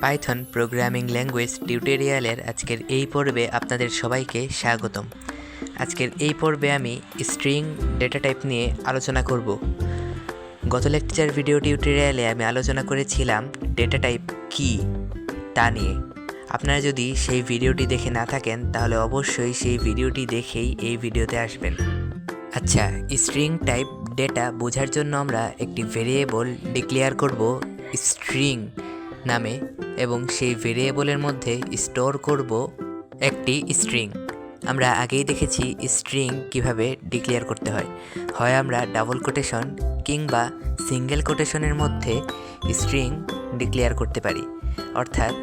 Python programming language টিউটোরিয়ালের আজকের এই পর্বে আপনাদের সবাইকে স্বাগতম। আজকের এই পর্বে আমি স্ট্রিং ডেটা টাইপ নিয়ে আলোচনা করব। গত লেকচার ভিডিও টিউটোরিয়ালে আমি আলোচনা করেছিলাম ডেটা টাইপ কী তা নিয়ে। আপনারা যদি সেই ভিডিওটি দেখে না থাকেন তাহলে অবশ্যই সেই ভিডিওটি দেখেই এই ভিডিওতে আসবেন। আচ্ছা, স্ট্রিং টাইপ ডেটা বোঝার জন্য আমরা একটি ভেরিয়েবল ডিক্লেয়ার করব স্ট্রিং নামে এবং সেই ভেরিয়েবলের মধ্যে স্টোর করব একটি স্ট্রিং। আমরা আগেই দেখেছি স্ট্রিং কিভাবে ডিক্লেয়ার করতে হয়। হয় আমরা ডাবল কোটেশন কিংবা সিঙ্গেল কোটেশনের মধ্যে স্ট্রিং ডিক্লেয়ার করতে পারি, অর্থাৎ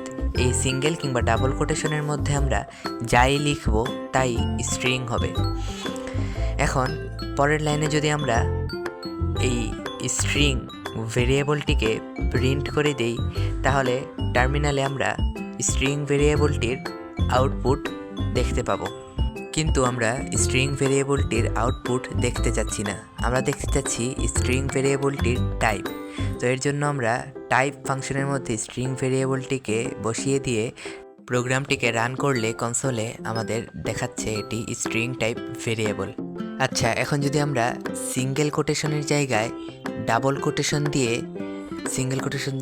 এই সিঙ্গেল কিংবা ডাবল কোটেশনের মধ্যে আমরা যাই লিখব তাই স্ট্রিং হবে। এখন পরের লাইনে যদি আমরা এই স্ট্রিং ভেরিয়েবলটিকে প্রিন্ট করে দেই তাহলে টার্মিনালে আমরা স্ট্রিং ভেরিয়েবলটির আউটপুট দেখতে পাবো। কিন্তু আমরা স্ট্রিং ভেরিয়েবলটির আউটপুট দেখতে চাচ্ছি না, আমরা দেখতে চাচ্ছি স্ট্রিং ভেরিয়েবলটির টাইপ। তো এর জন্য আমরা টাইপ ফাংশনের মধ্যে স্ট্রিং ভেরিয়েবলটিকে বসিয়ে দিয়ে প্রোগ্রামটিকে রান করলে কনসোলে আমাদের দেখাচ্ছে এটি স্ট্রিং টাইপ ভেরিয়েবল। আচ্ছা, এখন যদি আমরা সিঙ্গেল কোটেশনের জায়গায় ডাবল কোটেশন দিয়ে সিঙ্গেল কোটেশন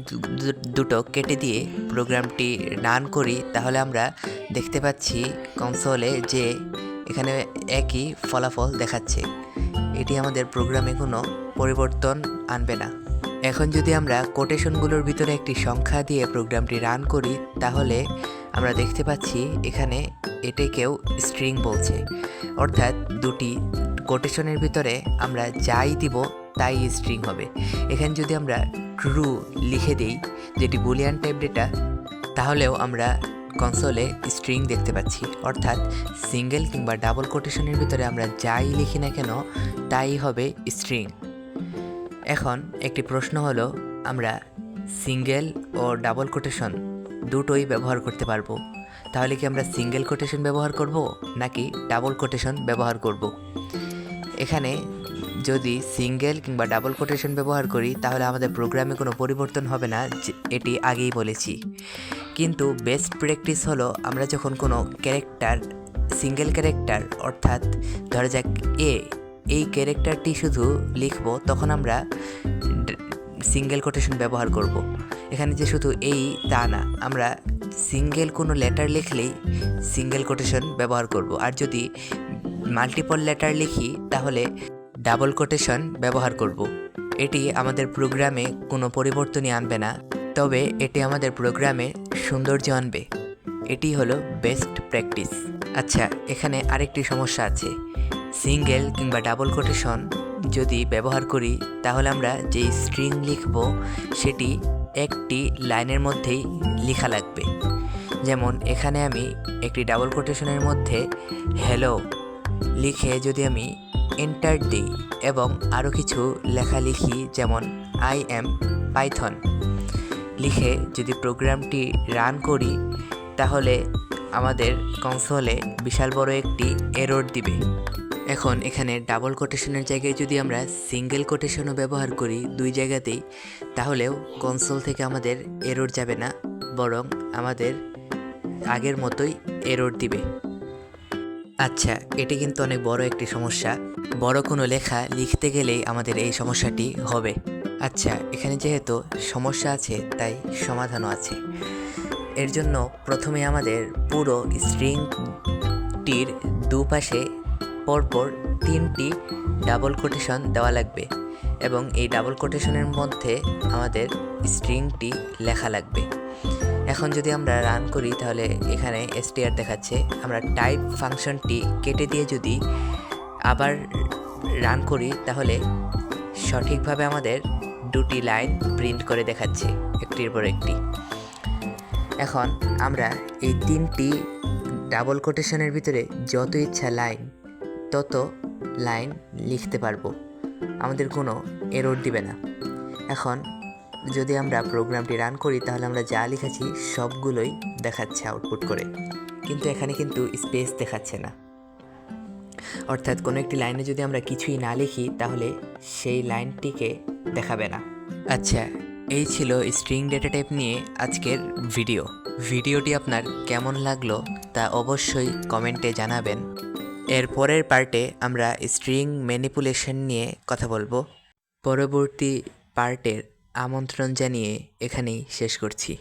দুটো কেটে দিয়ে প্রোগ্রামটি রান করি তাহলে আমরা দেখতে পাচ্ছি কনসোলে যে এখানে একই ফলাফল দেখাচ্ছে। এটি আমাদের প্রোগ্রামে কোনো পরিবর্তন আনবে না। এখন যদি আমরা কোটেশনগুলোর ভিতরে একটি সংখ্যা দিয়ে প্রোগ্রামটি রান করি তাহলে আমরা দেখতে পাচ্ছি এখানে এটাকেও স্ট্রিং বলছে, অর্থাৎ দুটি কোটেশনের ভিতরে আমরা যাই দিব তাই স্ট্রিং হবে। এখানে যদি আমরা ট্রু লিখে দিই যেটি বুলিয়ান টাইপ ডেটা তাহলেও আমরা কনসোলে স্ট্রিং দেখতে পাচ্ছি, অর্থাৎ সিঙ্গেল কিংবা ডাবল কোটেশনের ভিতরে আমরা যাই লিখি না কেন তাই হবে স্ট্রিং। এখন একটি প্রশ্ন হলো, আমরা সিঙ্গেল ও ডাবল কোটেশন দুটোই ব্যবহার করতে পারবো, তাহলে কি আমরা সিঙ্গেল কোটেশন ব্যবহার করব নাকি ডাবল কোটেশন ব্যবহার করব? এখানে যদি সিঙ্গেল কিংবা ডাবল কোটেশন ব্যবহার করি তাহলে আমাদের প্রোগ্রামে কোনো পরিবর্তন হবে না, এটি আগেই বলেছি। কিন্তু বেস্ট প্র্যাকটিস হলো আমরা যখন কোনো ক্যারেক্টার সিঙ্গেল ক্যারেক্টার অর্থাৎ ধরা যাক এই ক্যারেক্টারটি শুধু লিখব তখন আমরা সিঙ্গেল কোটেশন ব্যবহার করব। এখানে যে শুধু এই তা না, আমরা সিঙ্গেল কোনো লেটার লিখলেই সিঙ্গেল কোটেশন ব্যবহার করব, আর যদি মাল্টিপল লেটার লিখি তাহলে ডাবল কোটেশন ব্যবহার করব। এটি আমাদের প্রোগ্রামে কোনো পরিবর্তনই আনবে না, তবে এটি আমাদের প্রোগ্রামে সৌন্দর্য আনবে। এটি হলো বেস্ট প্র্যাকটিস। আচ্ছা, এখানে আরেকটি সমস্যা আছে। সিঙ্গেল কিংবা ডাবল কোটেশন যদি ব্যবহার করি তাহলে আমরা যেই স্ট্রিং লিখব সেটি একটি লাইনের মধ্যেই লেখা লাগবে। যেমন এখানে আমি একটি ডাবল কোটেশনের মধ্যে হ্যালো লিখে যদি আমি এন্টার দিই এবং আরও কিছু লেখা লিখি যেমন আই এম পাইথন লিখে যদি প্রোগ্রামটি রান করি তাহলে আমাদের কনসোলে বিশাল বড় একটি এরর দিবে। এখন এখানে ডাবল কোটেশনের জায়গায় যদি আমরা সিঙ্গেল কোটেশনও ব্যবহার করি দুই জায়গাতেই তাহলেও কনসোল থেকে আমাদের এরর যাবে না, বরং আমাদের আগের মতোই এরর দিবে। আচ্ছা, এটি কিন্তু অনেক বড় একটি সমস্যা। বড় কোনো লেখা লিখতে গেলেই আমাদের এই সমস্যাটি হবে। আচ্ছা, এখানে যেহেতু সমস্যা আছে তাই সমাধানও আছে। এর জন্য প্রথমে আমাদের পুরো স্ট্রিংটির দুপাশে পরপর 3টি ডাবল কোটেশন দেওয়া লাগবে এবং এই ডাবল কোটেশনের মধ্যে আমাদের স্ট্রিংটি লেখা লাগবে। এখন যদি আমরা রান করি তাহলে এখানে str দেখাচ্ছে। আমরা টাইপ ফাংশনটি কেটে দিয়ে যদি আবার রান করি তাহলে সঠিকভাবে আমাদের দুটি লাইন প্রিন্ট করে দেখাচ্ছে একটির পর একটি। এখন আমরা এই 3টি ডাবল কোটেশনের ভিতরে যত ইচ্ছা লাইন তত লাইন লিখতে পারবো, আমাদের কোনো এরর দিবে না। এখন যদি আমরা প্রোগ্রামটি রান করি তাহলে আমরা যা লিখেছি সবগুলোই দেখাচ্ছে আউটপুট করে, কিন্তু এখানে কিন্তু স্পেস দেখাচ্ছে না, অর্থাৎ কোনো একটি লাইনে যদি আমরা কিছুই না লিখি তাহলে সেই লাইনটিকে দেখাবে না। আচ্ছা, এই ছিল স্ট্রিং ডেটা টাইপ নিয়ে আজকের ভিডিওটি আপনার কেমন লাগলো তা অবশ্যই কমেন্টে জানাবেন। এর পরের পার্টে আমরা স্ট্রিং ম্যানিপুলেশন নিয়ে কথা বলবো। পরবর্তী পার্টের আমন্ত্রণ জানিয়ে এখানেই শেষ করছি।